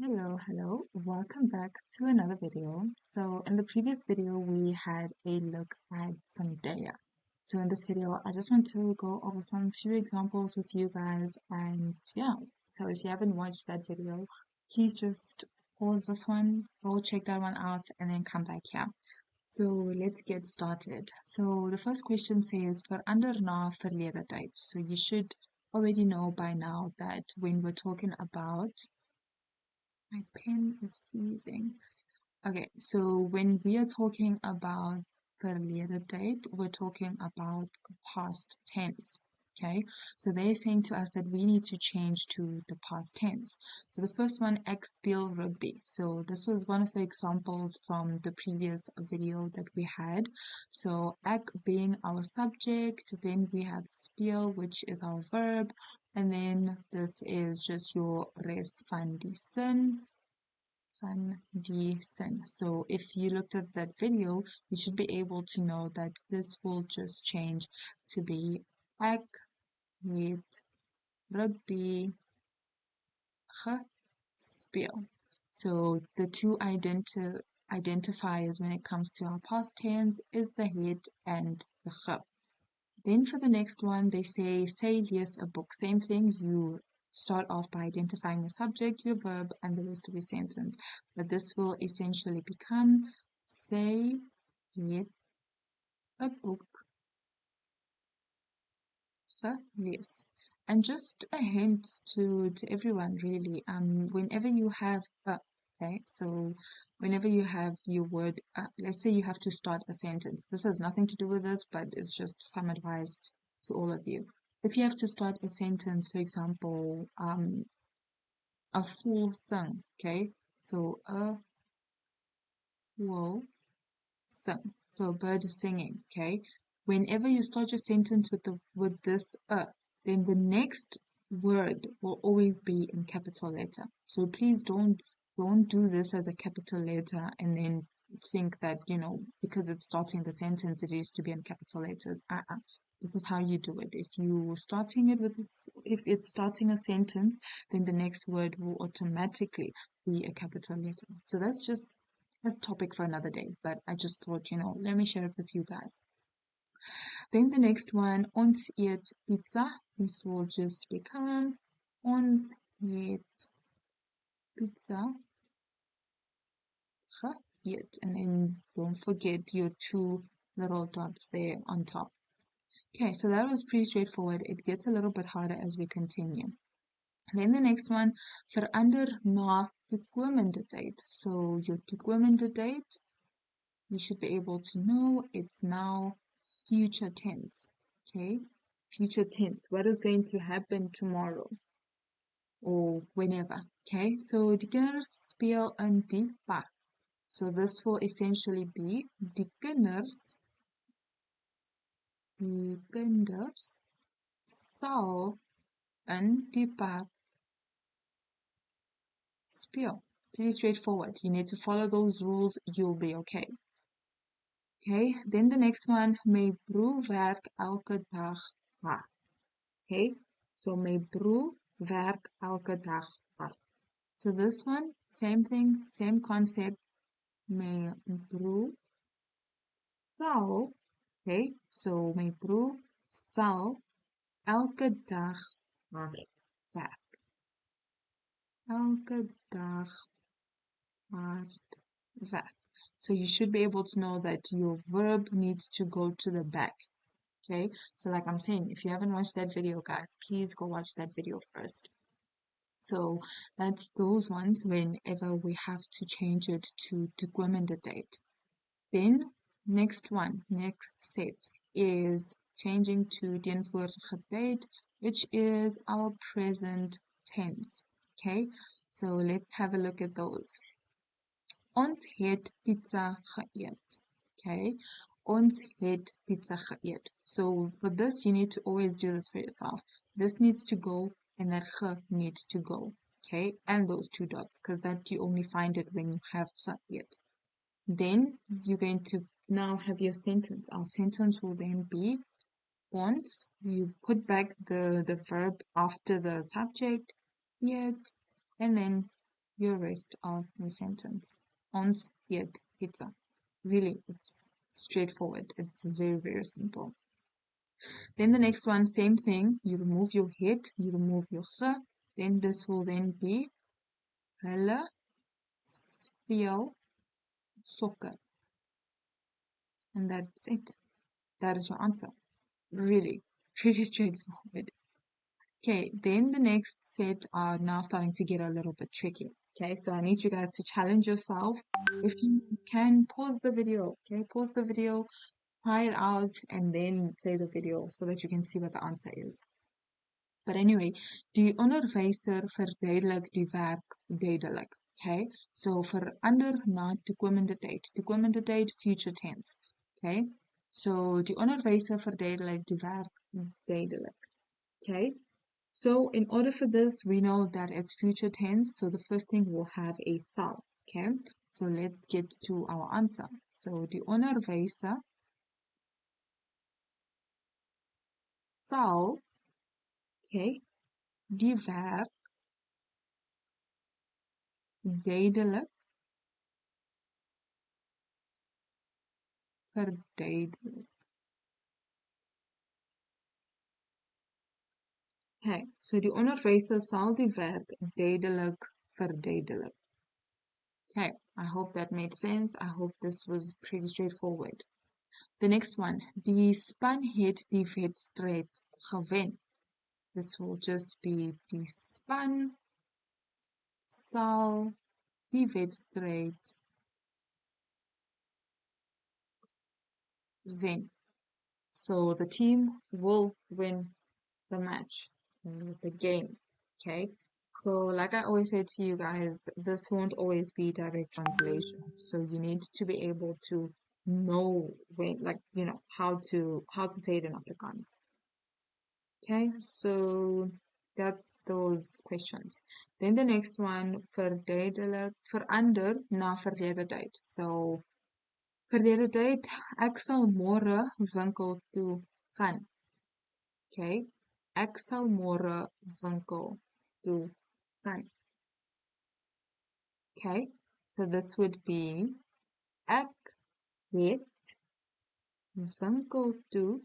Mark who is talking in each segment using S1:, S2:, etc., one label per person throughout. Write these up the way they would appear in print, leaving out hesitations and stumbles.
S1: Hello, welcome back to another video. So in the previous video, we had a look at some data. So in this video, I just want to go over some few examples with you guys, and yeah, so if you haven't watched that video, please just pause this one, go check that one out, and then come back here. So let's get started. So the first question says, verander na verlede tyd. So you should already know by now that when we're talking about my pen is freezing. Okay, so when we are talking about verlede tyd, we're talking about past tense. Okay, so they're saying to us that we need to change to the past tense. So the first one, ek speel rugby. So this was one of the examples from the previous video that we had. So ek being our subject, then we have speel, which is our verb, and then this is just your res van die sin. So if you looked at that video, you should be able to know that this will just change to be ek het rugby gespeel. So the two identifiers when it comes to our past tense is the het and the ge. Then for the next one, they say lees a book. Same thing, you start off by identifying your subject, your verb, and the rest of your sentence. But this will essentially become sy het 'n boek gelees. And just a hint to everyone really, whenever you have okay, so whenever you have your word, let's say you have to start a sentence. This has nothing to do with this, but it's just some advice to all of you. If you have to start a sentence, for example, a full sing, okay? So a full sing. So a bird is singing, okay? Whenever you start your sentence with this then the next word will always be in capital letter. So please don't do this as a capital letter and then think that, because it's starting the sentence, it is to be in capital letters. This is how you do it. If you're starting it with this, if it's starting a sentence, then the next word will automatically be a capital letter. So that's just a topic for another day, but I just thought, let me share it with you guys. Then the next one, ons eet pizza. This will just become ons eet pizza geëet. And then don't forget your two little dots there on top. Okay, so that was pretty straightforward. It gets a little bit harder as we continue. Then the next one, verander na toekomende tyd. So your toekomende tyd, you should be able to know it's now future tense. Okay, future tense. What is going to happen tomorrow or whenever? Okay, so die kinders speel in die park. So this will essentially be die kinders sal in die park speel. Pretty straightforward. You need to follow those rules, you'll be okay. Okay, then the next one, my broer werk elke dag hard. Okay, so my broer werk elke dag hard. So this one, same thing, same concept. My broer sal, okay, so my broer sal elke dag hard werk. Elke dag hard werk. So you should be able to know that your verb needs to go to the back. Okay, so like I'm saying, if you haven't watched that video, guys, please go watch that video first. So that's those ones whenever we have to change it to toekomende tyd. Then next set is changing to Teenwoordige Tyd, which is our present tense. Okay, so let's have a look at those. Ons het pizza geëet. Okay, ons het pizza geëet. So for this, you need to always do this for yourself. This needs to go and that ge needs to go. Okay, and those two dots, because that you only find it when you have geëet. Then you're going to now have your sentence. Our sentence will then be ons. You put back the verb after the subject, eet, and then your rest of your sentence. Ons eet pizza. Really, it's straightforward. It's very, very simple. Then the next one, same thing. You remove your het, you remove your ge. Then this will then be hulle speel soccer. And that's it. That is your answer. Really, pretty straightforward. Okay, then the next set are now starting to get a little bit tricky. Okay, so I need you guys to challenge yourself. If you can, pause the video. Okay, pause the video, try it out, and then play the video so that you can see what the answer is. But anyway, die onderwyser verduidelik die werk duidelik. Okay, so verander na toekomende tyd. Toekomende tyd, future tense. Okay, so die onderwyser verduidelik die werk duidelik. Okay, so in order for this, we know that it's future tense. So the first thing we'll have a sal. Okay, so let's get to our answer. So die onderwyser sal, okay, die werk duidelik verduidelik. Okay, so die onderwyser sal die werk duidelik verduidelik. Okay, I hope that made sense. I hope this was pretty straightforward. The next one, die span het die wedstryd gewen. This will just be die span sal die wedstryd wen. So the team will win the match, the game. Okay, so like I always say to you guys, this won't always be direct translation. So you need to be able to know when, like, you know, how to say it in Afrikaans. Okay, so that's those questions. Then the next one, verduidelik, verander na verlede tyd. So verlede tyd, ek sal môre winkel toe gaan. Okay, ek sal môre winkel toe gaan. Okay, so this would be ek het winkel toe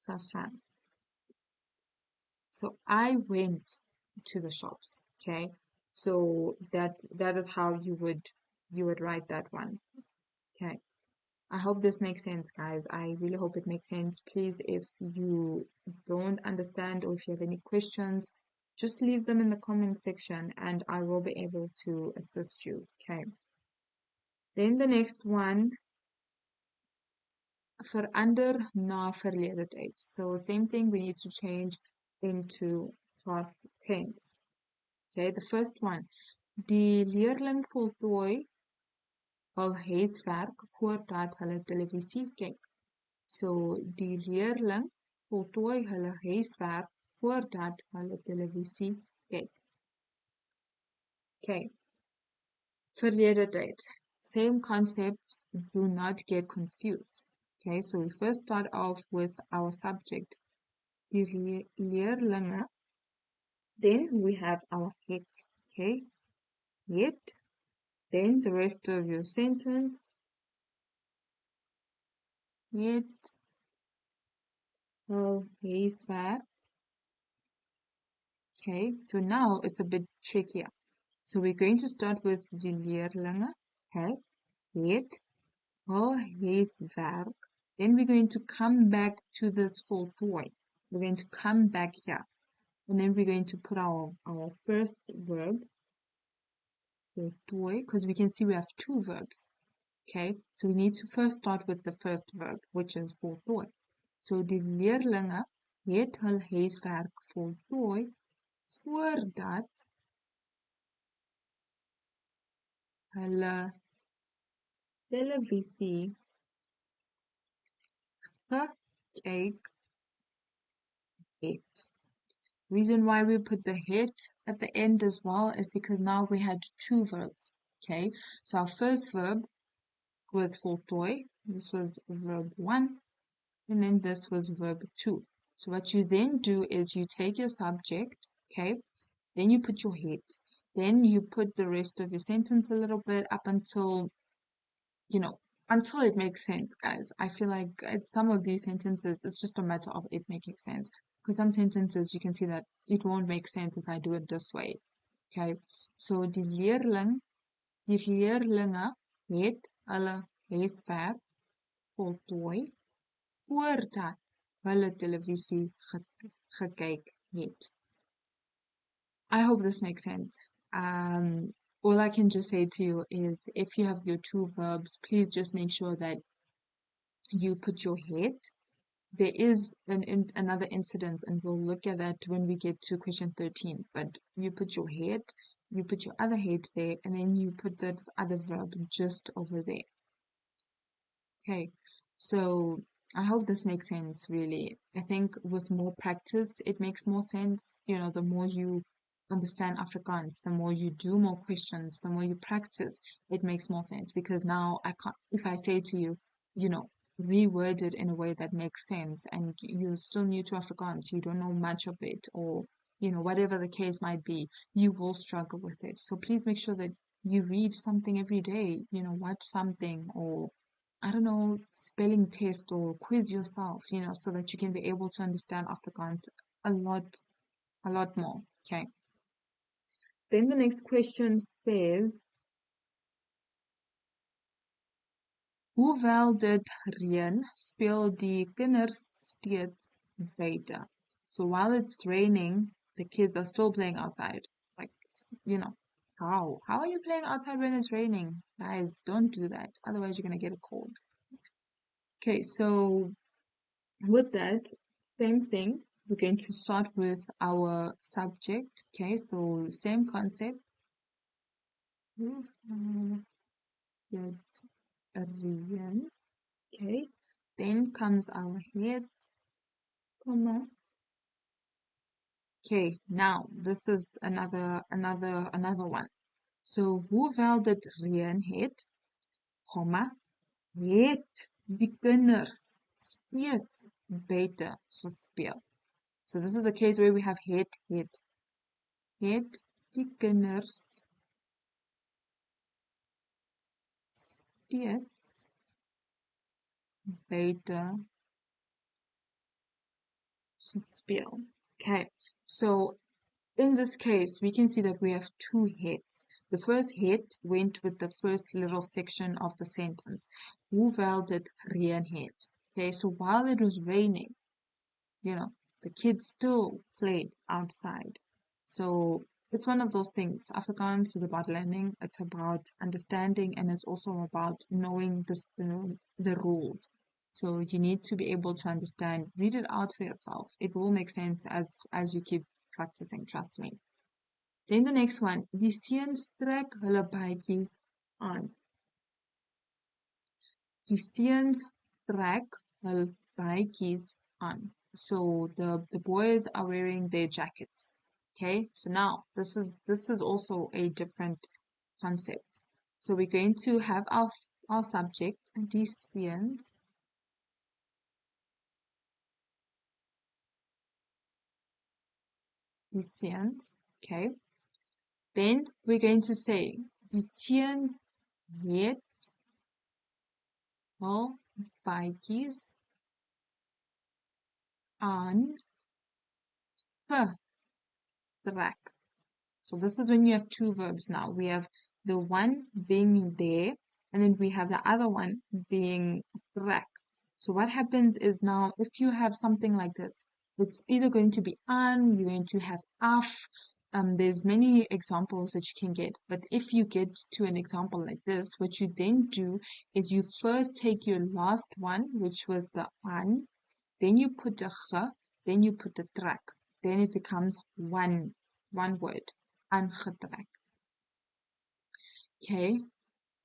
S1: gegaan. So I went to the shops. Okay, so that is how you would write that one. Okay, I hope this makes sense, guys. I really hope it makes sense. Please, if you don't understand or if you have any questions, just leave them in the comment section and I will be able to assist you. Okay. Then the next one, verander na verlede tyd. So same thing, we need to change into past tense. Okay, the first one, die leerling voltooi hul huiswerk voordat hulle televisie kyk. So die leerling voltooi hulle huiswerk voordat hulle televisie kyk. Okay, verlede tyd. Same concept, do not get confused. Okay, so we first start off with our subject, die leerlinge. Then we have our het. Okay, het. Then the rest of your sentence, het hul huiswerk. Okay, so now it's a bit trickier. So we're going to start with die leerlinge. Okay, het hul huiswerk. Then we're going to come back to this voltooi. We're going to come back here. And then we're going to put our first verb, voltooi, because we can see we have two verbs. Okay, so we need to first start with the first verb, which is voltooi. So die leerlinge het hul huiswerk voltooi voordat hulle televisie gekyk het. Reason why we put the het at the end as well is because now we had two verbs. Okay, so our first verb was voltooi. This was verb 1, and then this was verb 2. So what you then do is you take your subject, okay, then you put your head, then you put the rest of your sentence a little bit up until, you know, until it makes sense, guys. I feel like some of these sentences, it's just a matter of it making sense. Because some sentences you can see that it won't make sense if I do it this way. Okay, so die leerlinge het hulle huiswerk voltooi voordat hulle televisie gekyk het. I hope this makes sense. All I can just say to you is if you have your two verbs, please just make sure that you put your head. There is another incident, and we'll look at that when we get to question 13. But you put your head, you put your other head there, and then you put that other verb just over there. Okay, so I hope this makes sense, really. I think with more practice, it makes more sense. You know, the more you understand Afrikaans, the more you do more questions, the more you practice, it makes more sense. Because now I can't, if I say to you, you know, reword it in a way that makes sense, and you're still new to Afrikaans, you don't know much of it, or, you know, whatever the case might be, you will struggle with it. So please make sure that you read something every day, you know, watch something, or I don't know, spelling test or quiz yourself, you know, so that you can be able to understand Afrikaans a lot more. Okay. Then the next question says, hoewel dit reën, speel die kinders steeds buite. So while it's raining, the kids are still playing outside. Like, you know, how? How are you playing outside when it's raining? Guys, don't do that. Otherwise, you're going to get a cold. Okay, so with that, same thing. We're going to start with our subject. Okay, so same concept. Get a reën. Okay, then comes our head, comma. Okay, now this is another one. So hoewel dit reën het, comma, het die kinders steeds buite gespeel. So this is a case where we have het. Het die kinders steeds buite gespeel. Okay, so in this case, we can see that we have two hits. The first hit went with the first little section of the sentence. Hoewel dit reën het. Okay, so while it was raining, you know, the kids still played outside. So it's one of those things. Afrikaans is about learning, it's about understanding, and it's also about knowing the rules. So you need to be able to understand, read it out for yourself. It will make sense as you keep practicing, trust me. Then the next one, die seuns trek hulle baadjies aan. Die seuns trek hulle baadjies aan. So the boys are wearing their jackets. Okay, so now this is also a different concept. So we're going to have our subject, die seuns. Die seuns, okay. Then we're going to say die seuns het hul baadjies aan getrek. So this is when you have two verbs now. We have the one being there, and then we have the other one being trek. So what happens is now, if you have something like this, it's either going to be aan, you're going to have af. There's many examples that you can get, but if you get to an example like this, what you then do is you first take your last one, which was the aan, then you put the ge, then you put the trek. Then it becomes one word, aangetrek. Okay,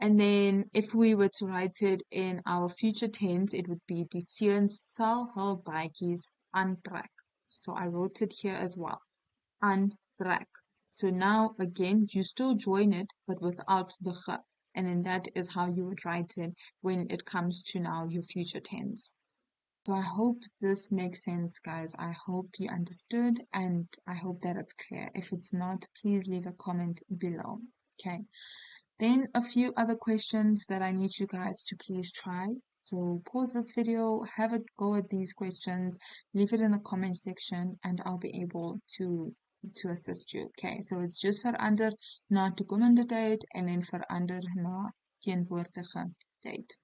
S1: and then if we were to write it in our future tense, it would be die seuns sal hul baadjies aantrek. So I wrote it here as well, aantrek. So now again, you still join it, but without the ge. And then that is how you would write it when it comes to now your future tense. So I hope this makes sense, guys. I hope you understood, and I hope that it's clear. If it's not, please leave a comment below. Okay. Then a few other questions that I need you guys to please try. So pause this video, have a go at these questions, leave it in the comment section, and I'll be able to assist you. Okay, so it's just verander na toekomende tyd and then verander na teenwoordige tyd.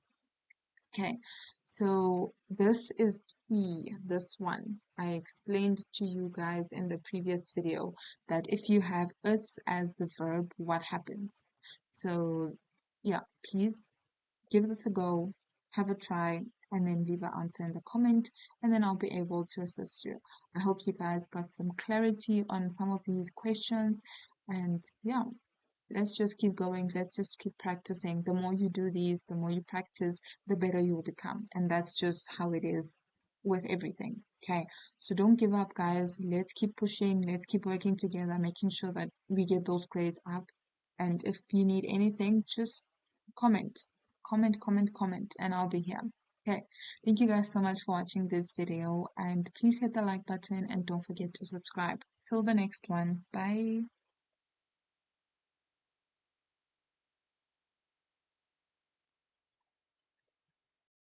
S1: Okay, so this is key, this one. I explained to you guys in the previous video that if you have us as the verb, what happens? So yeah, please give this a go, have a try, and then leave an answer in the comment, and then I'll be able to assist you. I hope you guys got some clarity on some of these questions, and yeah, let's just keep going. Let's just keep practicing. The more you do these, the more you practice, the better you will become. And that's just how it is with everything. Okay. So don't give up, guys. Let's keep pushing. Let's keep working together, making sure that we get those grades up. And if you need anything, just comment, comment, and I'll be here. Okay. Thank you guys so much for watching this video. And please hit the like button and don't forget to subscribe. Till the next one. Bye.